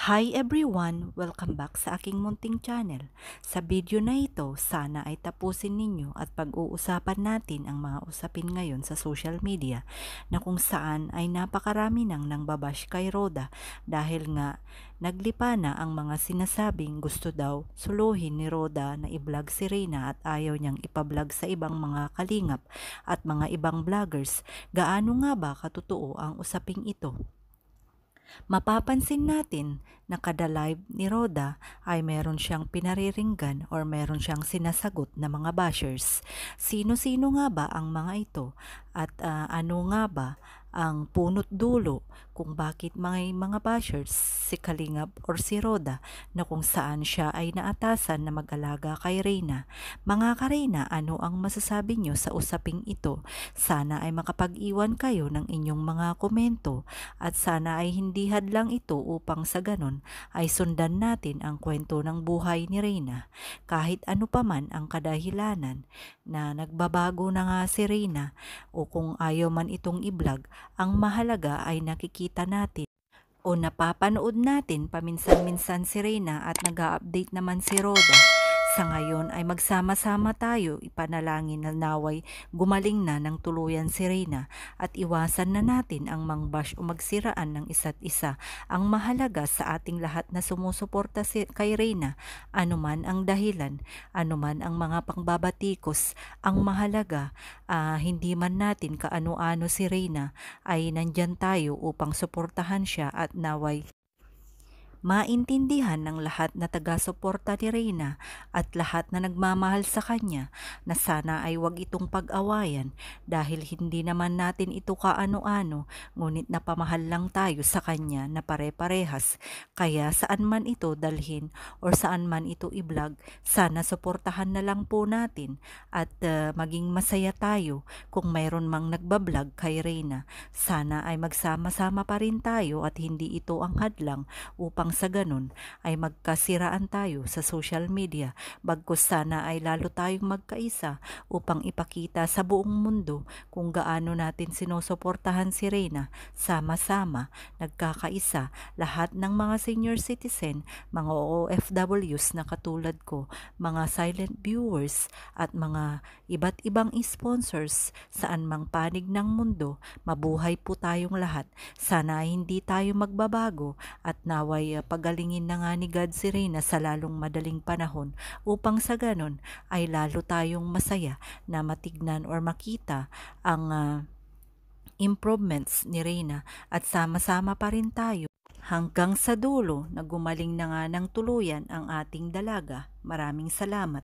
Hi everyone! Welcome back sa aking munting channel. Sa video na ito, sana ay tapusin ninyo at pag-uusapan natin ang mga usapin ngayon sa social media na kung saan ay napakarami nang nangbabash kay Roda dahil nga naglipa na ang mga sinasabing gusto daw suluhin ni Roda na i-vlog si Reyna at ayaw niyang ipa-vlog sa ibang mga kalingap at mga ibang vloggers. Gaano nga ba katotoo ang usaping ito? Mapapansin natin na kada live ni Roda ay meron siyang pinariringgan or meron siyang sinasagot na mga bashers. Sino-sino nga ba ang mga ito at ano nga ba ang punot dulo kung bakit mga bashers si Kalingap or si Roda na kung saan siya ay naatasan na mag-alaga kay Reyna. Mga ka-Reyna, ano ang masasabi nyo sa usaping ito? Sana ay makapag-iwan kayo ng inyong mga komento at sana ay hindi hadlang ito upang sa ganon ay sundan natin ang kwento ng buhay ni Reyna. Kahit ano pa man ang kadahilanan na nagbabago na nga si Reyna o kung ayaw man itong i-vlog, ang mahalaga ay nakikita natin o napapanood natin paminsan-minsan si Reyna at nag-a-update naman si Roda. Sa ngayon ay magsama-sama tayo ipanalangin na naway gumaling na ng tuluyan si Reyna at iwasan na natin ang mangbash o magsiraan ng isa't isa. Ang mahalaga sa ating lahat na sumusuporta kay Reyna, anuman ang dahilan, anuman ang mga pangbabatikos, ang mahalaga hindi man natin kaano-ano si Reyna ay nandyan tayo upang suportahan siya at naway maintindihan ng lahat na taga-suporta ni Reyna at lahat na nagmamahal sa kanya na sana ay wag itong pag-awayan dahil hindi naman natin ito kaano-ano, ngunit napamahal lang tayo sa kanya na pare-parehas. Kaya saan man ito dalhin or saan man ito i-vlog, sana suportahan na lang po natin at maging masaya tayo kung mayroon mang nagbablog kay Reyna. Sana ay magsama-sama pa rin tayo at hindi ito ang hadlang upang sa ganun ay magkasiraan tayo sa social media, bagkus sana ay lalo tayong magkaisa upang ipakita sa buong mundo kung gaano natin sinusuportahan si Reyna. Sama-sama, nagkakaisa, lahat ng mga senior citizen, mga OFWs na katulad ko, mga silent viewers at mga iba't ibang sponsors saan mang panig ng mundo, mabuhay po tayong lahat. Sana ay hindi tayo magbabago at naway pagalingin na nga ni God si Reyna sa lalong madaling panahon upang sa ganon ay lalo tayong masaya na matignan or makita ang improvements ni Reyna at sama-sama pa rin tayo hanggang sa dulo na gumaling na nga ng tuluyan ang ating dalaga. Maraming salamat.